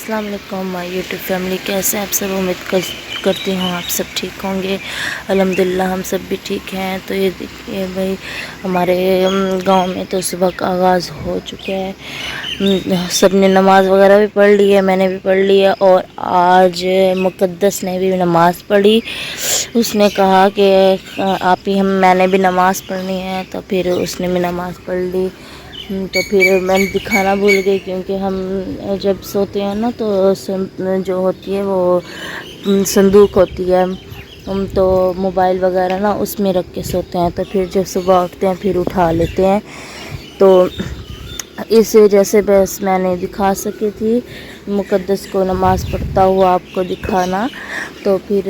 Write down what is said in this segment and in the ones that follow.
अस्सलाम वालेकुम my YouTube family, कैसे हैं आप सब। करती हूँ आप सब ठीक होंगे। अल्हम्दुलिल्लाह हम सब भी ठीक हैं। तो ये देखिए भाई, हमारे गांव में तो सुबह का आगाज़ हो चुका है। सब ने नमाज़ वगैरह भी पढ़ ली है, मैंने भी पढ़ ली है। और आज मुक़द्दस ने भी नमाज़ पढ़ी। उसने कहा कि आप ही मैंने भी नमाज़ पढ़नी है, तो फिर उसने भी नमाज़ पढ़ ली। तो फिर मैं दिखाना भूल गई, क्योंकि हम जब सोते हैं ना तो जो होती है वो संदूक होती है, हम तो मोबाइल वगैरह ना उसमें रख के सोते हैं। तो फिर जब सुबह उठते हैं फिर उठा लेते हैं। तो इस वजह से बस मैंने दिखा सकी थी मुक़द्दस को नमाज़ पढ़ता हुआ आपको दिखाना। तो फिर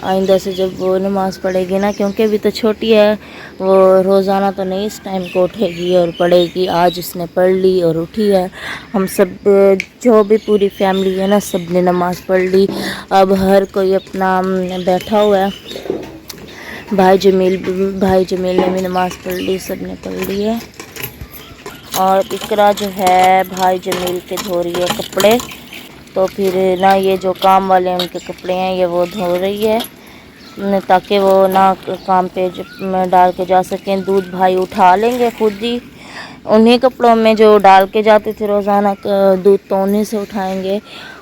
आइंदा से जब वो नमाज़ पढ़ेगी ना, क्योंकि अभी तो छोटी है, वो रोज़ाना तो नहीं इस टाइम को उठेगी और पढ़ेगी। आज उसने पढ़ ली और उठी है। हम सब जो भी पूरी फैमिली है ना, सब ने नमाज़ पढ़ ली। अब हर कोई अपना बैठा हुआ है। भाई जमील ने भी नमाज़ पढ़ ली, सब ने पढ़ ली है। और इकरा जो है भाई जमील के धो रही है कपड़े। तो फिर ना ये जो काम वाले उनके कपड़े हैं ये वो धो रही है, ताकि वो ना काम पे डाल के जा सकें। दूध भाई उठा लेंगे खुद ही, उन्हीं कपड़ों में जो डाल के जाते थे रोज़ाना दूध, तो उन्हीं से उठाएंगे।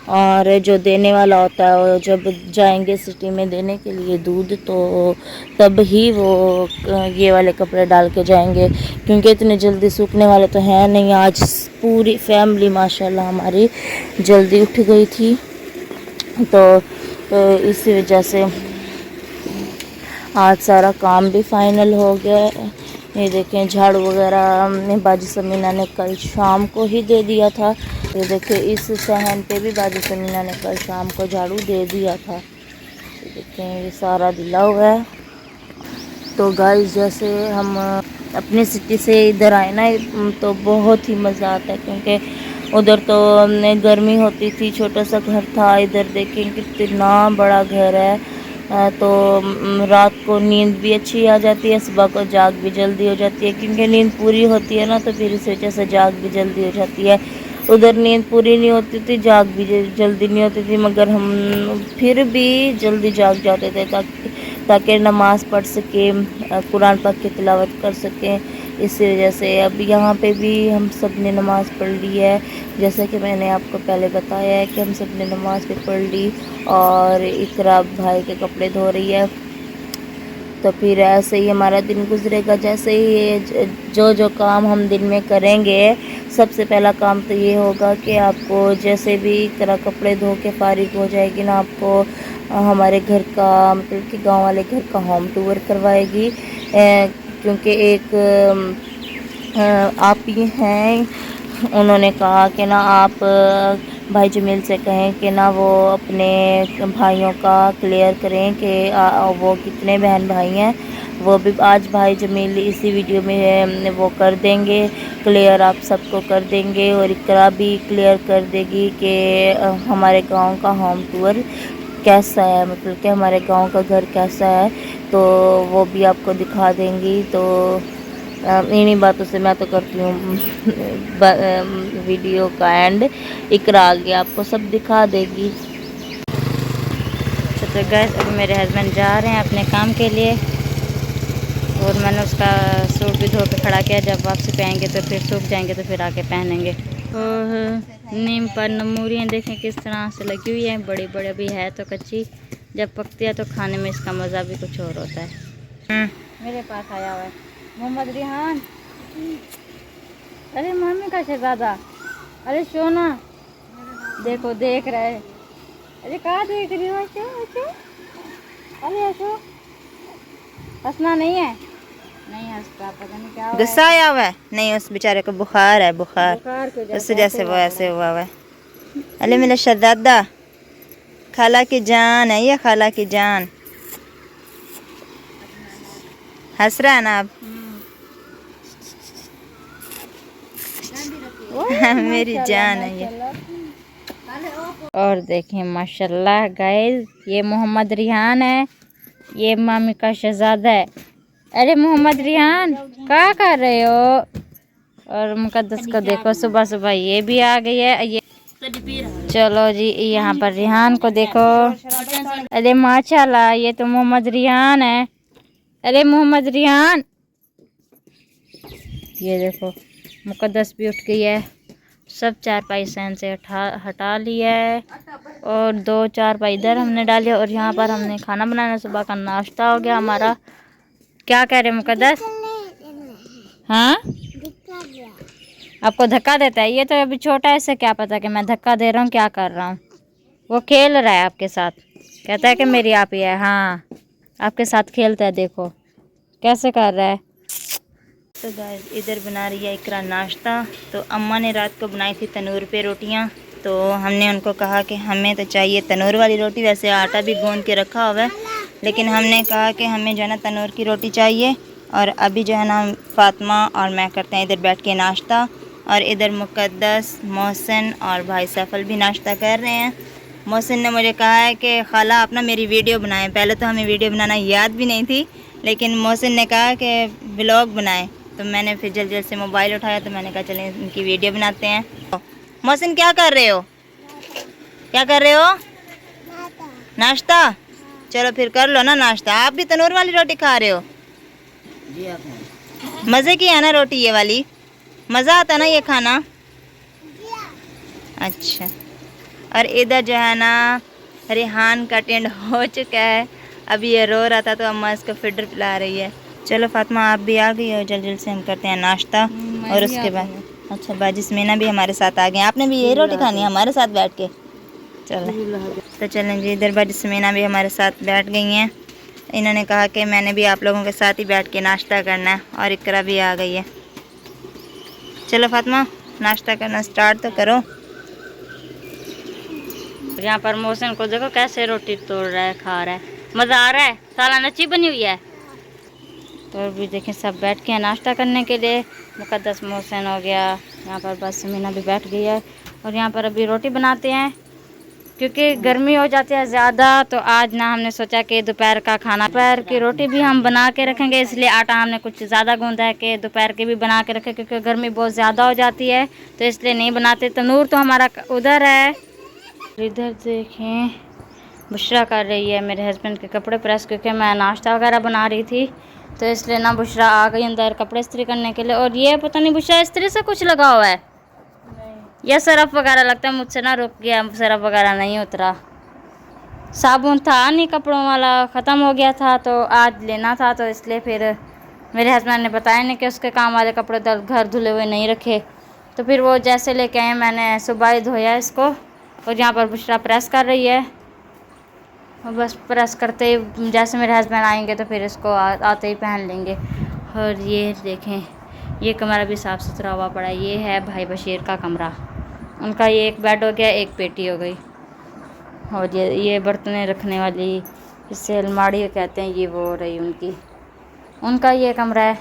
और जो देने वाला होता है वो जब जाएंगे सिटी में देने के लिए दूध, तो तब ही वो ये वाले कपड़े डाल के जाएंगे, क्योंकि इतने जल्दी सूखने वाले तो हैं नहीं। आज पूरी फैमिली माशाल्लाह हमारी जल्दी उठ गई थी, तो इसी वजह से आज सारा काम भी फाइनल हो गया। ये देखें, झाड़ू वगैरह बाजी समीना ने कल शाम को ही दे दिया था। ये देखें, इस सहन पे भी बाजी समीना ने कल शाम को झाड़ू दे दिया था। ये देखें, ये सारा दिला हुआ है। तो गाइस, जैसे हम अपने सिटी से इधर आए ना, तो बहुत ही मज़ा आता है, क्योंकि उधर तो गर्मी होती थी, छोटा सा घर था। इधर देखें कितना बड़ा घर है। तो रात को नींद भी अच्छी आ जाती है, सुबह को जाग भी जल्दी हो जाती है, क्योंकि नींद पूरी होती है ना, तो फिर इस वजह से जाग भी जल्दी हो जाती है। उधर नींद पूरी नहीं होती थी, जाग भी जल्दी नहीं होती थी, मगर हम फिर भी जल्दी जाग जाते थे, ताकि नमाज़ पढ़ सकें, कुरान पाक की तिलावत कर सकें। इसी वजह से अब यहाँ पे भी हम सब ने नमाज़ पढ़ ली है। जैसे कि मैंने आपको पहले बताया है कि हम सब ने नमाज़ भी पढ़ ली, और इकरा भाई के कपड़े धो रही है। तो फिर ऐसे ही हमारा दिन गुजरेगा। जैसे ही जो काम हम दिन में करेंगे, सबसे पहला काम तो ये होगा कि आपको जैसे भी इकरा कपड़े धो के फारिग हो जाएगी ना, आपको हमारे घर का, मतलब कि गांव वाले घर का होम टूर करवाएगी। क्योंकि एक आप ही हैं, उन्होंने कहा कि ना आप भाई जमील से कहें कि ना वो अपने भाइयों का क्लियर करें कि वो कितने बहन भाई हैं। वो भी आज भाई जमील इसी वीडियो में वो कर देंगे क्लियर, आप सबको कर देंगे। और इकरा भी क्लियर कर देगी कि हमारे गांव का होम टूर कैसा है, मतलब कि हमारे गांव का घर कैसा है, तो वो भी आपको दिखा देंगी। तो इन्हीं बातों से मैं तो करती हूँ वीडियो का एंड। इकरा आगे आपको सब दिखा देगी। तो गैस, अभी मेरे हस्बैंड जा रहे हैं अपने काम के लिए, और मैंने उसका सूट भी धो के खड़ा किया। जब वापसी पाएंगे तो फिर सूख जाएंगे, तो फिर आके पहनेंगे। और नीम पर नमूरियाँ देखें किस तरह से लगी हुई हैं, बड़ी बड़ी अभी है तो कच्ची, जब पकती है तो खाने में इसका मज़ा भी कुछ और होता है। मेरे पास आया हुआ है मोहम्मद रिहान। अरे मम्मी का शहजादा, अरे सोना देखो, देख रहे। अरे कहाँ देख रही हो? अरे ऐसो हंसना नहीं है, नहीं हंसता, पता नहीं क्या गुस्सा आया हुआ है। नहीं, उस बेचारे को बुखार है, बुखार उससे जैसे वो ऐसे हुआ हुआ है। अरे मेरा शहजादा, खाला की जान है ये, खाला की जान। हंस रहा है ना अब। मेरी जान है ये। और देखें माशाल्लाह गाइस, ये मोहम्मद रिहान है, ये मामी का शहजादा है। अरे मोहम्मद रिहान, क्या कर रहे हो? और मुकद्दस को देखो, सुबह सुबह ये भी आ गई है। ये चलो जी, यहाँ पर रिहान को देखो। अरे माशाल्लाह, ये तो मोहम्मद रिहान है। अरे मोहम्मद रिहान, ये देखो मुकद्दस भी उठ गई है। सब चारपाई सहन से हटा लिया है और 2 चारपाई इधर हमने डाली और यहाँ पर हमने खाना बनाना, सुबह का नाश्ता हो गया हमारा। क्या कह रहे मुकद्दस? हाँ, आपको धक्का देता है? ये तो अभी छोटा है, इससे क्या पता कि मैं धक्का दे रहा हूँ, क्या कर रहा हूँ। वो खेल रहा है आपके साथ, कहता है कि मेरी आप ही है। हाँ, आपके साथ खेलता है, देखो कैसे कर रहा है। तो गाइस इधर बना रही है इकरा नाश्ता। तो अम्मा ने रात को बनाई थी तनूर पे रोटियां, तो हमने उनको कहा कि हमें तो चाहिए तनूर वाली रोटी। वैसे आटा भी गूंद के रखा हुआ है, लेकिन हमने कहा कि हमें जो है ना तनूर की रोटी चाहिए। और अभी जो है ना फ़ातिमा और मैं करते हैं इधर बैठ के नाश्ता, और इधर मुकद्दस, मोहसिन और भाई सफल भी नाश्ता कर रहे हैं। मोहसिन ने मुझे कहा है कि खाला आप ना मेरी वीडियो बनाएं। पहले तो हमें वीडियो बनाना याद भी नहीं थी, लेकिन मोहसिन ने कहा कि व्लॉग बनाएं, तो मैंने फिर जल्दी जल्दी से मोबाइल उठाया, तो मैंने कहा चलें इनकी वीडियो बनाते हैं। मोहसिन क्या कर रहे हो? क्या कर रहे हो? नाश्ता। चलो फिर कर लो ना नाश्ता। आप भी तनूर वाली रोटी खा रहे हो? मज़े की है ना रोटी ये वाली? मज़ा आता ना ये खाना? अच्छा। और इधर जो है ना रिहान का टेंड हो चुका है। अभी ये रो रहा था तो अम्मा इसको फिडर पिला रही है। चलो फातिमा आप भी आ गई हो, जल्दी जल्दी से हम करते हैं नाश्ता। और उसके बाद अच्छा बाजी समीना भी हमारे साथ आ गए। आपने भी यही रोटी खानी है हमारे साथ बैठ के? चलें तो चलें जी। इधर बाजी समीना भी हमारे साथ बैठ गई हैं। इन्होंने कहा कि मैंने भी आप लोगों के साथ ही बैठ के नाश्ता करना है। और इकरा भी आ गई है। चलो फातिमा नाश्ता करना स्टार्ट तो करो। यहाँ पर मोहसिन को देखो कैसे रोटी तोड़ रहा है, खा रहा है, मज़ा आ रहा है। सालाना अच्छी बनी हुई है। तो अभी देखें सब बैठ के नाश्ता करने के लिए। मुकद्दस, मोहसिन हो गया, यहाँ पर बस समीना भी बैठ गई है। और यहाँ पर अभी रोटी बनाते हैं, क्योंकि गर्मी हो जाती है ज़्यादा। तो आज ना हमने सोचा कि दोपहर का खाना, दोपहर की रोटी भी हम बना के रखेंगे, इसलिए आटा हमने कुछ ज़्यादा गूंदा है कि दोपहर के भी बना के रखें, क्योंकि गर्मी बहुत ज़्यादा हो जाती है, तो इसलिए नहीं बनाते। तनूर तो हमारा उधर है। इधर देखें बुशरा कर रही है मेरे हस्बैंड के कपड़े प्रेस, क्योंकि मैं नाश्ता वगैरह बना रही थी, तो इसलिए ना बुशरा आ गई अंदर कपड़े इस्त्री करने के लिए। और ये पता नहीं बुशरा इस्त्री से कुछ लगा हुआ है, यह सरफ वगैरह लगता है, मुझसे ना रुक गया, सरफ वगैरह नहीं उतरा। साबुन था नहीं, कपड़ों वाला ख़त्म हो गया था, तो आज लेना था, तो इसलिए फिर मेरे हस्बैंड ने बताया नहीं कि उसके काम वाले कपड़े घर धुले हुए नहीं रखे, तो फिर वो जैसे लेके आए मैंने सुबह ही धोया इसको। और यहाँ पर बुशरा प्रेस कर रही है, और बस प्रेस करते ही जैसे मेरे हस्बैंड आएंगे तो फिर इसको आते ही पहन लेंगे। और ये देखें ये कमरा भी साफ़ सुथरा हुआ पड़ा है। ये है भाई बशीर का कमरा, उनका ये एक बेड हो गया, एक पेटी हो गई। और ये बर्तन रखने वाली, इससे अलमारी कहते हैं, ये वो हो रही उनकी, उनका ये कमरा है।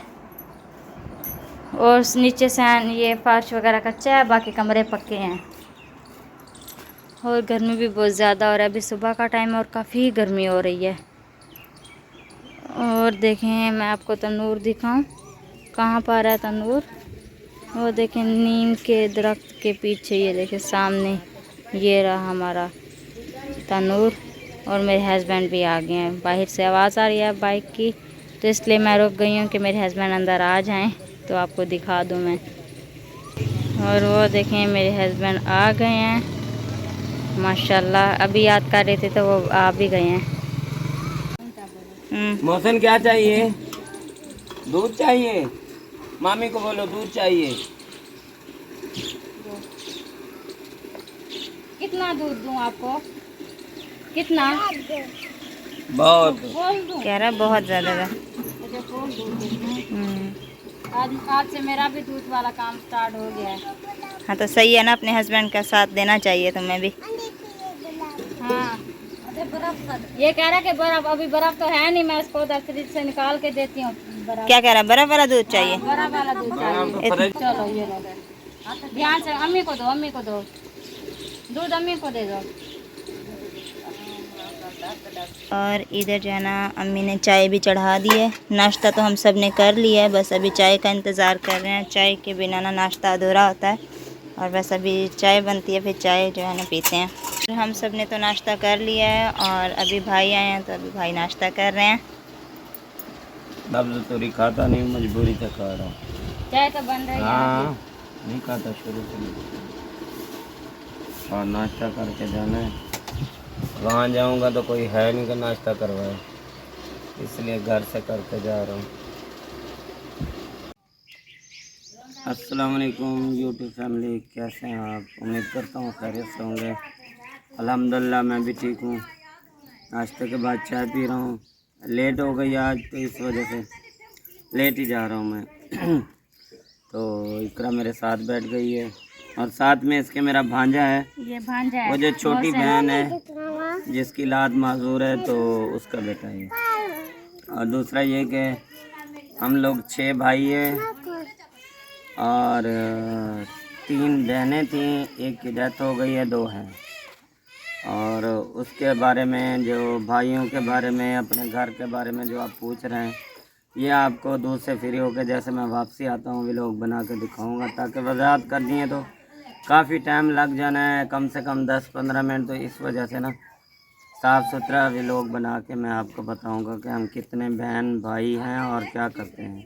और नीचे से ये फर्श वगैरह कच्चा है, बाकी कमरे पक्के हैं। और गर्मी भी बहुत ज़्यादा हो रहा है, अभी सुबह का टाइम है और काफ़ी गर्मी हो रही है। और देखें मैं आपको तनूर दिखाऊं, कहाँ पर है तनूर? वो देखें नीम के दरख्त के पीछे, ये देखें सामने, ये रहा हमारा तनूर। और मेरे हस्बैंड भी आ गए हैं। बाहर से आवाज़ आ रही है बाइक की, तो इसलिए मैं रुक गई हूँ कि मेरे हस्बैंड अंदर आ जाएं तो आपको दिखा दूँ मैं। और वो देखें मेरे हस्बैंड आ गए हैं माशाल्लाह। अभी याद कर रहे थे तो वो आ भी गए हैं। मोहसिन क्या चाहिए? दूध चाहिए? मामी को बोलो दूध चाहिए। कितना दूध दूँ आपको? कितना? बहुत। कह रहा बहुत ज़्यादा है। आज से मेरा भी दूध वाला काम स्टार्ट हो गया है। हाँ तो सही है ना, अपने हस्बैंड का साथ देना चाहिए तुम्हें भी। हाँ ये कह रहा है कि बर्फ, अभी बर्फ तो है नहीं, मैं इसको उधर फ्रिज से निकाल के देती हूँ। क्या कह रहा है? बर्फ वाला दूध चाहिए? बर्फ वाला दूध चाहिए। चलो ये लो, ध्यान से अम्मी को दो, अम्मी को दो दूध, अम्मी को दे दो। और इधर जो है ना अम्मी ने चाय भी चढ़ा दी है। नाश्ता तो हम सब ने कर लिया है, बस अभी चाय का इंतज़ार कर रहे हैं। चाय के बिना ना नाश्ता अधूरा होता है। और बस अभी चाय बनती है, फिर चाय जो है ना पीते हैं। हम सब ने तो नाश्ता कर लिया है और अभी भाई आए हैं तो अभी भाई नाश्ता कर रहे हैं। अब तो तोरी खाता नहीं, मजबूरी से खा रहा हूँ। चाय तो बन रही है। हाँ, नहीं खाता शुरू से नहीं। और नाश्ता करके जाना है। वहाँ जाऊँगा तो कोई है नहीं कि नाश्ता करवाए, इसलिए घर से करके जा रहा हूँ। अस्सलाम वालेकुम यूट्यूब फैमिली, कैसे हैं आप? उम्मीद करता हूँ खैरियत से होंगे। अल्हम्दुलिल्लाह मैं भी ठीक हूँ। नाश्ते के बाद चाय पी रहा हूँ। लेट हो गई आज तो इस वजह से लेट ही जा रहा हूँ मैं। तो इकरा मेरे साथ बैठ गई है और साथ में इसके मेरा भांजा है। ये भांजा है, वो जो छोटी बहन है जिसकी लात माजूर है, तो उसका बेटा है। और दूसरा ये कि हम लोग 6 भाई हैं और 3 बहनें थीं, एक की डेथ हो गई है, 2 हैं। और उसके बारे में, जो भाइयों के बारे में, अपने घर के बारे में जो आप पूछ रहे हैं, ये आपको दूध से फ्री होकर जैसे मैं वापसी आता हूँ व्लॉग बना के दिखाऊंगा, ताकि वजाहत कर दिए तो काफ़ी टाइम लग जाना है, कम से कम 10-15 मिनट। तो इस वजह से ना साफ़ सुथरा व्लॉग बना के मैं आपको बताऊंगा कि हम कितने बहन भाई हैं और क्या करते हैं,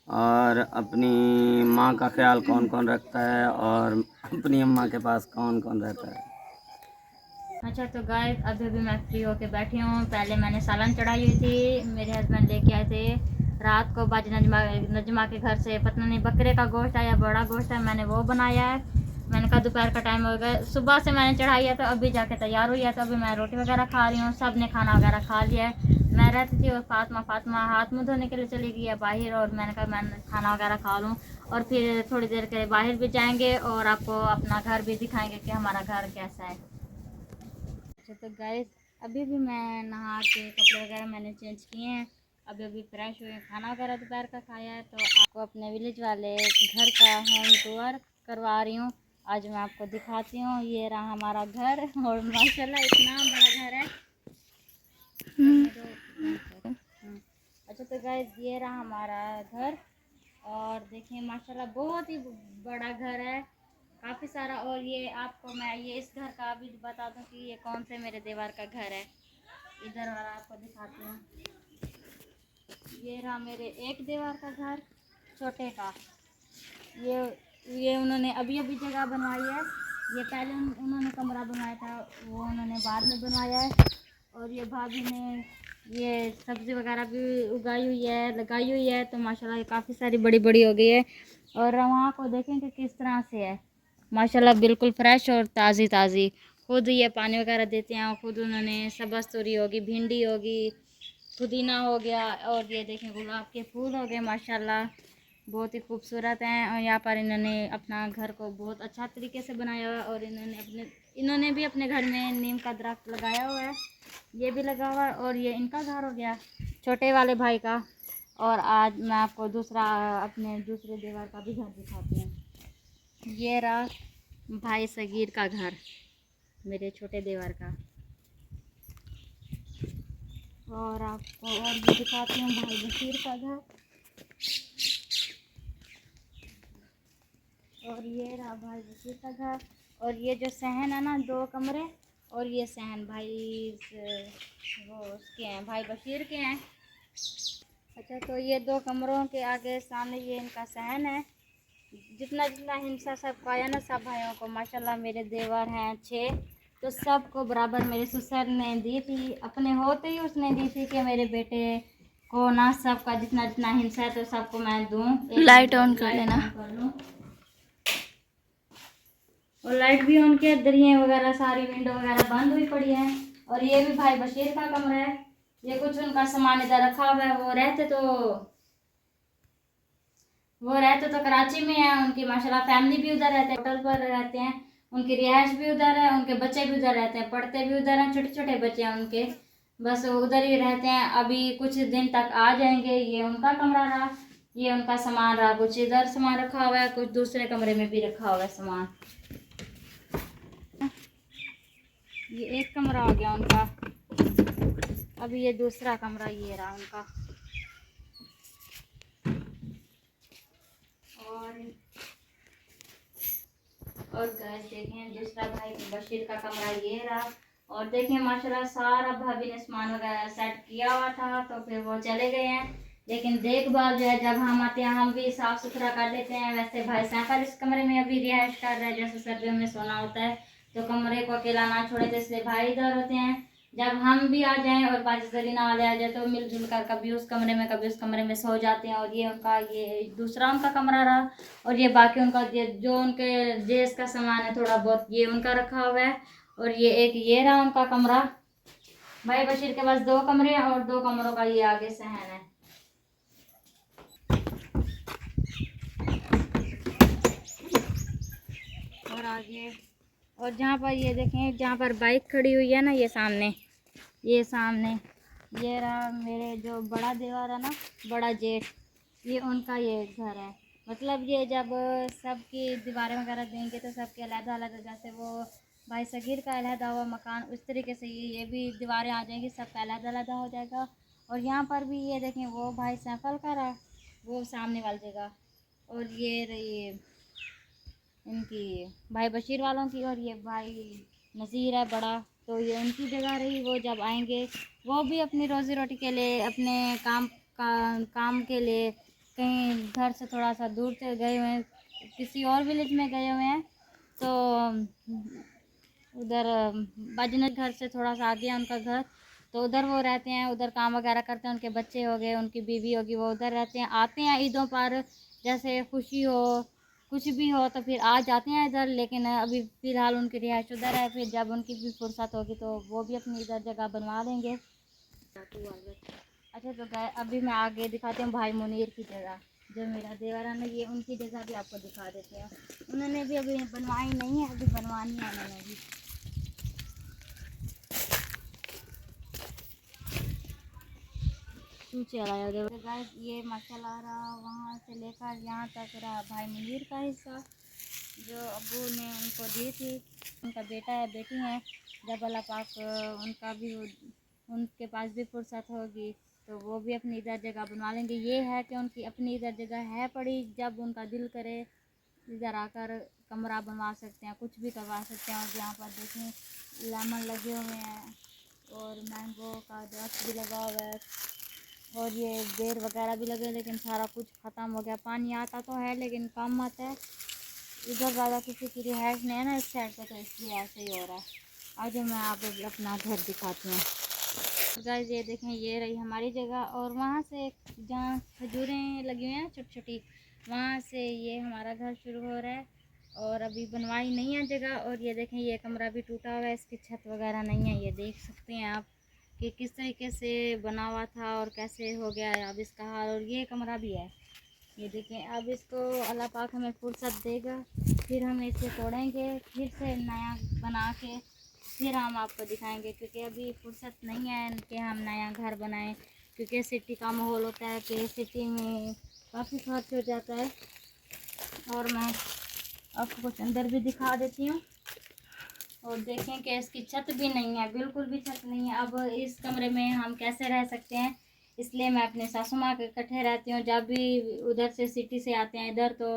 और अपनी माँ का ख्याल कौन कौन रखता है और अपनी अम्मा के पास कौन कौन रहता है। अच्छा तो गाइस अभी भी मैं फ्री होके बैठी हूँ। पहले मैंने सालन चढ़ाई हुई थी, मेरे हस्बैंड लेके आए थे रात को बाजी नजमा के घर से, पता नहीं बकरे का गोश्त है या बड़ा गोश्त है, मैंने वो बनाया है। मैंने कहा दोपहर का टाइम हो गया, सुबह से मैंने चढ़ाई है तो अभी जाके तैयार हुई है, तो अभी मैं रोटी वगैरह खा रही हूँ। सब ने खाना वगैरह खा लिया है। मैं रहती थी और फातिमा हाथ मुँह धोने के लिए चली गई है बाहर, और मैंने कहा मैं खाना वगैरह खा लूँ और फिर थोड़ी देर के बाहर भी जाएंगे और आपको अपना घर भी दिखाएंगे कि हमारा घर कैसा है। तो गाइस अभी भी मैं नहा के कपड़े वगैरह मैंने चेंज किए हैं, अभी फ्रेश हुए, खाना वगैरह दोपहर का खाया है। तो आपको अपने विलेज वाले घर का होम टूर करवा रही हूँ। आज मैं आपको दिखाती हूँ। ये रहा हमारा घर और माशाल्लाह इतना बड़ा घर है। अच्छा तो गाइस ये रहा हमारा घर और देखिए माशाल्लाह बहुत ही बड़ा घर है, काफ़ी सारा। और ये आपको मैं ये इस घर का भी बता दूं कि ये कौन से मेरे देवर का घर है। इधर वाला आपको दिखाती हूँ। ये रहा मेरे एक देवर का घर, छोटे का। ये उन्होंने अभी जगह बनवाई है। ये पहले उन्होंने कमरा बनवाया था, वो उन्होंने बाद में बनवाया है। और ये भाभी ने ये सब्ज़ी वगैरह भी उगाई हुई है, लगाई हुई है, तो माशाल्लाह ये काफ़ी सारी बड़ी बड़ी हो गई है। और वहाँ को देखें कि किस तरह से है, माशाल्लाह बिल्कुल फ्रेश और ताज़ी ताज़ी। खुद ये पानी वगैरह देते हैं, खुद उन्होंने सब्ज़ तोरी होगी, भिंडी होगी, पुदीना हो गया, और ये देखें गुलाब के फूल हो गए, माशाल्लाह बहुत ही खूबसूरत हैं। और यहाँ पर इन्होंने अपना घर को बहुत अच्छा तरीके से बनाया हुआ है। और इन्होंने भी अपने घर में नीम का दरख्त लगाया हुआ है, ये भी लगा हुआ है। और ये इनका घर हो गया छोटे वाले भाई का। और आज मैं आपको अपने दूसरे देवर का भी घर दिखाती हूँ। ये रहा भाई सगीर का घर, मेरे छोटे देवर का। और आपको और भी दिखाती हूँ भाई बशीर का घर। और ये रहा भाई बशीर का घर। और ये जो सहन है ना, 2 कमरे, और ये सहन भाई वो उसके हैं, भाई बशीर के हैं। अच्छा तो ये 2 कमरों के आगे सामने ये इनका सहन है। जितना जितना हिस्सा सब पाया ना सब भाइयों को, माशाल्लाह मेरे देवर हैं 6, तो सबको बराबर मेरे ससुर ने दी थी, अपने होते ही उसने दी थी कि मेरे बेटे को ना सबका जितना जितना हिस्सा है तो सबको मैं दूँ। लाइट ऑन कर लेना। कर लूँ। और लाइट भी ऑन के, दरियाँ वगैरह सारी विंडो वगैरह बंद हुई पड़ी है। और ये भी भाई बशीर का कमरा है। ये कुछ उनका सामान इधर रखा हुआ है। वो रहते तो कराची में है, उनकी माशाल्लाह फैमिली भी उधर रहते हैं, होटल पर रहते हैं, उनकी रिहाइश भी उधर है, उनके बच्चे भी उधर रहते हैं, पढ़ते भी उधर हैं, छोटे छोटे बच्चे हैं उनके, बस उधर ही रहते हैं। अभी कुछ दिन तक आ जाएंगे। ये उनका कमरा रहा, ये उनका सामान रहा, कुछ इधर सामान रखा हुआ है, कुछ दूसरे कमरे में भी रखा हुआ है सामान। ये एक कमरा हो गया उनका। अभी ये दूसरा कमरा ये रहा उनका। और और गाइस देखें दूसरा भाई बशीर का कमरा ये रहा। और देखें माशाल्लाह सारा भाभी ने सामान वगैरह सेट किया हुआ था, तो फिर वो चले गए हैं। लेकिन देखभाल जो है जब हम आते हैं हम भी साफ सुथरा कर लेते हैं। वैसे भाई सैफर इस कमरे में अभी रिहाइश कर रहे हैं, जैसे सर्दियों में सोना होता है तो कमरे को अकेला ना छोड़े, तो इसलिए भाई इधर होते हैं। जब हम भी आ जाएं और बाजी जरीना वाले आ जाए तो मिलजुल कर कभी उस कमरे में कभी उस कमरे में सो जाते हैं। और ये उनका ये दूसरा उनका कमरा रहा। और ये बाकी उनका ये जो उनके जेस का सामान है थोड़ा बहुत ये उनका रखा हुआ है। और ये रहा उनका कमरा। भाई बशीर के पास 2 कमरे हैं और 2 कमरों का ये आगे सहन है। और आगे और जहाँ पर ये देखें जहाँ पर बाइक खड़ी हुई है ना ये सामने ये रहा मेरे जो बड़ा देवर है ना, बड़ा जेठ, ये उनका ये घर है। मतलब ये जब सबकी दीवारें वगैरह देंगे तो सबके अलग अलग, जैसे वो भाई सगीर का अलहदा हुआ मकान उस तरीके से ये भी दीवारें आ जाएंगी, सबका अलग अलग हो जाएगा। और यहाँ पर भी ये देखें वो भाई सैफल का रहा वो सामने वाली जगह, और ये रही इनकी भाई बशीर वालों की, और ये भाई नज़ीर है बड़ा, तो ये उनकी जगह रही। वो जब आएंगे वो भी अपनी रोज़ी रोटी के लिए अपने काम के लिए कहीं घर से थोड़ा सा दूर से गए हुए हैं, किसी और विलेज में गए हुए हैं। तो उधर बाजनत घर से थोड़ा सा आगे है उनका घर, तो उधर वो रहते हैं, उधर काम वगैरह करते हैं। उनके बच्चे हो गए, उनकी बीवी होगी, वो उधर रहते हैं। आते हैं ईदों पर, जैसे खुशी हो कुछ भी हो तो फिर आ जाते हैं इधर। लेकिन अभी फ़िलहाल उनकी रिहाइश उधर है, फिर जब उनकी भी फुर्सत होगी तो वो भी अपनी इधर जगह बनवा देंगे। अच्छा तो गए अभी मैं आगे दिखाती हूँ भाई मुनीर की जगह, जो मेरा देवर है ना, ये उनकी जगह भी आपको दिखा देते हैं। उन्होंने भी अभी बनवाई नहीं है, अभी बनवानी है उन्होंने भी। चला गाइस ये माशाल्लाह रहा वहाँ से लेकर यहाँ तक रहा भाई मुनीर का हिस्सा, जो अब्बू ने उनको दी थी। उनका बेटा है बेटी हैं, जब अल्लाह पाक उनका भी उनके पास भी फुर्सत होगी तो वो भी अपनी इधर जगह बनवा लेंगे। ये है कि उनकी अपनी इधर जगह है पड़ी, जब उनका दिल करे इधर आकर कमरा बनवा सकते हैं, कुछ भी करवा सकते हैं। और यहाँ पर देखें लेमन लगे हुए हैं और मैंगो का दरख्त भी लगा हुआ है, और ये बेर वगैरह भी लगे, लेकिन सारा कुछ ख़त्म हो गया। पानी आता तो है लेकिन कम आता है। इधर ज़्यादा किसी की रिहाइश नहीं है ना इस साइड पे, तो इसलिए ऐसे ही हो रहा है। आज मैं आप अपना घर दिखाती हूँ। गाइस ये देखें ये रही हमारी जगह, और वहाँ से जहाँ खजूरें लगी हुई हैं छोटी छोटी, वहाँ से ये हमारा घर शुरू हो रहा है। और अभी बनवाई नहीं है जगह। और ये देखें ये कमरा भी टूटा हुआ है, इसकी छत वगैरह नहीं है। ये देख सकते हैं आप कि किस तरीके से बना हुआ था और कैसे हो गया है अब इसका हाल। और ये कमरा भी है, ये देखें। अब इसको अल्लाह पाक हमें फुर्सत देगा, फिर हम इसे तोड़ेंगे, फिर से नया बना के फिर हम आपको दिखाएंगे, क्योंकि अभी फुर्सत नहीं है कि हम नया घर बनाएं, क्योंकि सिटी का माहौल होता है कि सिटी में काफ़ी खर्च हो जाता है। और मैं आपको कुछ अंदर भी दिखा देती हूँ। और देखें कि इसकी छत भी नहीं है, बिल्कुल भी छत नहीं है। अब इस कमरे में हम कैसे रह सकते हैं, इसलिए मैं अपने सासू माँ के इकट्ठे रहती हूँ। जब भी उधर से सिटी से आते हैं इधर तो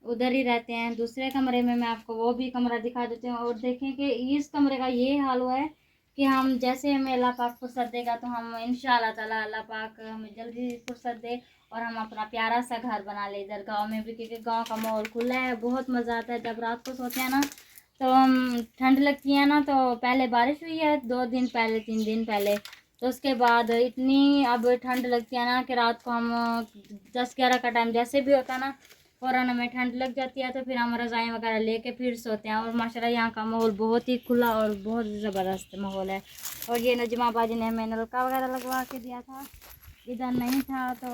उधर ही रहते हैं दूसरे कमरे में। मैं आपको वो भी कमरा दिखा देती हूँ। और देखें कि इस कमरे का ये हाल हुआ है कि हम जैसे हमें अल्लाह पाक फुर्सत देगा तो हम इंशाअल्लाह ताला अल्लाह पाक हमें जल्दी फुर्सत दे और हम अपना प्यारा सा घर बना ले इधर गांव में भी, क्योंकि गांव का माहौल खुला है, बहुत मज़ा आता है। जब रात को सोते हैं ना तो हम ठंड लगती है ना, तो पहले बारिश हुई है 2 दिन पहले 3 दिन पहले, तो उसके बाद इतनी अब ठंड लगती है ना कि रात को हम 10-11 का टाइम जैसे भी होता है ना फ़ौरन हमें ठंड लग जाती है, तो फिर हम रज़ाई वगैरह लेके फिर सोते हैं। और माशाल्लाह यहाँ का माहौल बहुत ही खुला और बहुत ज़बरदस्त माहौल है। और ये नजमा बाजी ने हमें नलका वगैरह लगवा के दिया था, इधर नहीं था तो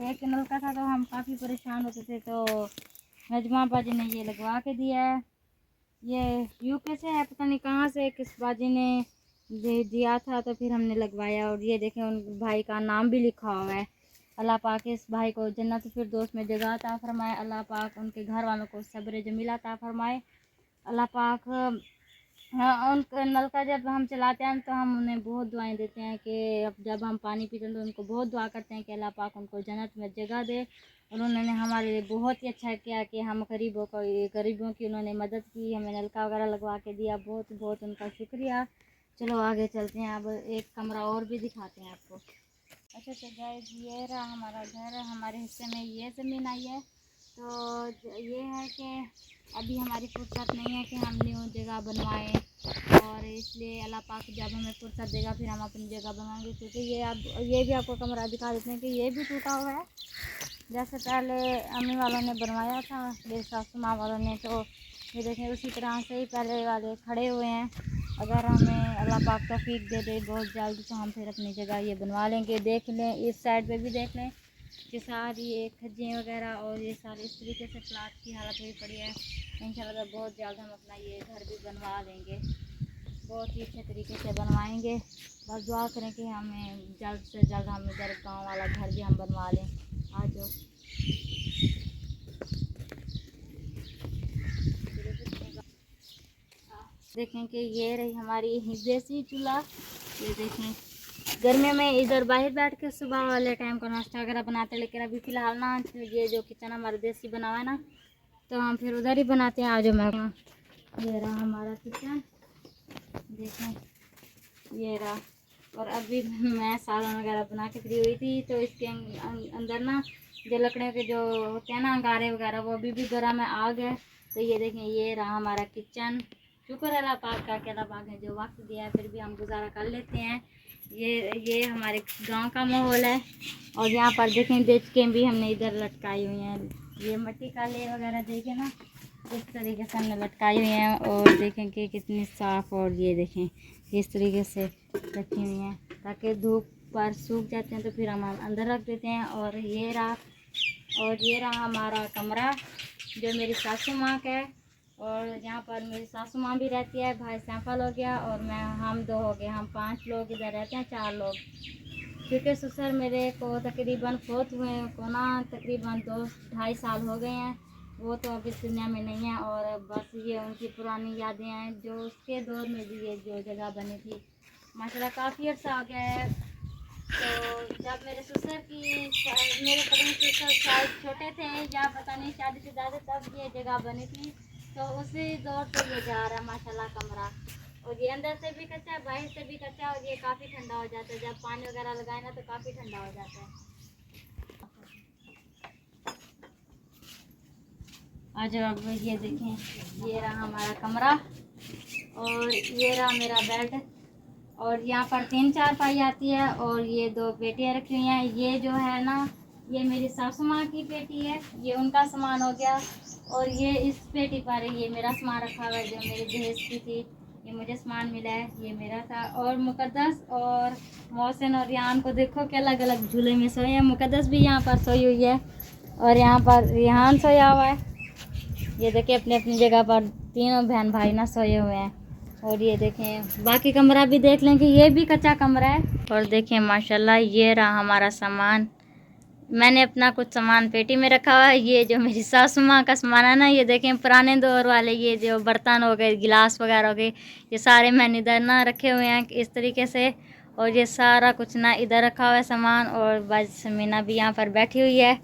एक नलका था, तो हम काफ़ी परेशान होते थे, तो नजमा बाजी ने ये लगवा के दिया है। ये यूके से है, पता नहीं कहाँ से किस बाजी ने दिया था, तो फिर हमने लगवाया। और ये देखें उन भाई का नाम भी लिखा हुआ है। अल्लाह पाक इस भाई को जन्नत फिरदौस में जगह अता फरमाए। अल्लाह पाक उनके घर वालों को सब्र जमीला अता फरमाए। अल्लाह पाक हाँ, उनका नल का जब हम चलाते हैं तो हम उन्हें बहुत दुआएं देते हैं कि अब जब हम पानी पीते हैं तो उनको बहुत दुआ करते हैं कि अल्लाह पाक उनको जन्नत में जगह दे। और उन्होंने हमारे लिए बहुत ही अच्छा किया कि हम गरीबों की उन्होंने मदद की, हमें नलका वगैरह लगवा के दिया। बहुत बहुत उनका शुक्रिया। चलो आगे चलते हैं, अब एक कमरा और भी दिखाते हैं आपको। अच्छा तो गाइस, ये रहा हमारा घर। हमारे हिस्से में ये ज़मीन आई है। तो ये है कि अभी हमारी फुर्सत नहीं है कि हम न्यू जगह बनवाएं, और इसलिए अल्लाह पाक जब हमें फुर्सत देगा फिर हम अपनी जगह बनवाएंगे। क्योंकि ये भी आपको कमरा दिखा देते हैं कि ये भी टूटा हुआ है, जैसे पहले अम्मी वालों ने बनवाया था, मेरे सासू माँ वालों ने। तो ये देखें उसी तरह से ही पहले वाले खड़े हुए हैं। अगर हमें अल्लाह पाक तौफीक दे दे बहुत जल्द तो हम फिर अपनी जगह ये बनवा लेंगे। देख लें इस साइड पे भी देख लें कि सारी ये खज्जियाँ वगैरह और ये सारे इस तरीके से प्लाट की हालत हुई पड़ी है। इंशाल्लाह बहुत जल्द हम अपना ये घर भी बनवा लेंगे, बहुत ही अच्छे तरीके से बनवाएंगे। बस दुआ करें कि हमें जल्द से जल्द हम इधर गाँव वाला घर भी हम बनवा लें। आ जाओ। देखें कि ये रही हमारी देसी चूल्हा। ये देखें गर्मियों में इधर बाहर बैठ के सुबह वाले टाइम को नाश्ता वगैरह बनाते हैं, लेकिन अभी फ़िलहाल ना ये जो किचन हमारा देसी बना हुआ है ना, तो हम फिर उधर ही बनाते हैं। आज मैं ये रहा हमारा किचन, देखें ये रहा। और अभी मैं सालन वगैरह बना के फ्री हुई थी, तो इसके अंदर ना जो लकड़ियों के जो होते हैं ना अंगारे वगैरह, वो अभी भी गर्म में आ गए। तो ये देखें ये रहा हमारा किचन। शुक्र अल्लाह पाक का कि अल्लाह पाक ने जो वक्त दिया है फिर भी हम गुजारा कर लेते हैं। ये हमारे गांव का माहौल है। और यहाँ पर देखें देचकें भी हमने इधर लटकाई हुई हैं। ये मिट्टी का ले वगैरह देखें ना, इस तरीके से हमने लटकाई हुई हैं। और देखें कि कितनी साफ़, और ये देखें इस तरीके से रखी हुई हैं ताकि धूप पर सूख जाते हैं तो फिर हम अंदर रख देते हैं। और ये रहा हमारा कमरा जो मेरी सासू माँ का है। और यहाँ पर मेरी सासू माँ भी रहती है, भाई सैंफल हो गया और हम दो हो गए, हम 5 लोग इधर रहते हैं, 4 लोग। क्योंकि ससुर मेरे को तकरीबन फोत हुए को ना तकरीबन 2-2.5 साल हो गए हैं। वो तो अभी दुनिया में नहीं है, और बस ये उनकी पुरानी यादें हैं जो उसके दौर में भी ये जो जगह बनी थी। माशाल्लाह काफ़ी अर्सा हो गया है। तो जब मेरे पत्नी ससुर शायद छोटे थे या पता नहीं शादी से ज़्यादा, तब ये जगह बनी थी। तो उसी दौर से ये जा रहा है माशाल्लाह कमरा। और ये अंदर से भी कच्चा है, बाहर से भी कच्चा है, और ये काफ़ी ठंडा हो जाता है। जब पानी वगैरह लगाए ना तो काफ़ी ठंडा हो जाता है। आज अब ये देखें ये रहा हमारा कमरा, और ये रहा मेरा बेड। और यहाँ पर 3 चारपाई आती है, और ये 2 पेटियाँ रखी हुई हैं। ये जो है ना ये मेरी सासू माँ की पेटी है, ये उनका सामान हो गया। और ये इस पेटी पर ये मेरा सामान रखा हुआ है जो मेरी दहेज की थी, ये मुझे सामान मिला है, ये मेरा था। और मुकद्दस और मोहसिन और रियान को देखो कि अलग अलग झूले में सोए हैं। मुकद्दस भी यहाँ पर सोई हुई है, और यहाँ पर रिहान सोया हुआ है। ये देखिए अपनी अपनी जगह पर तीनों बहन भाई ना सोए हुए हैं। और ये देखें बाकी कमरा भी देख लें कि ये भी कच्चा कमरा है। और देखें माशाल्लाह ये रहा हमारा सामान। मैंने अपना कुछ सामान पेटी में रखा हुआ है। ये जो मेरी सासू माँ का सामान है ना, ये देखें पुराने दौर वाले ये जो बर्तन हो गए, गिलास वगैरह हो गए, ये सारे मैंने इधर ना रखे हुए हैं इस तरीके से। और ये सारा कुछ ना इधर रखा हुआ है सामान। और बस मीना भी यहाँ पर बैठी हुई है।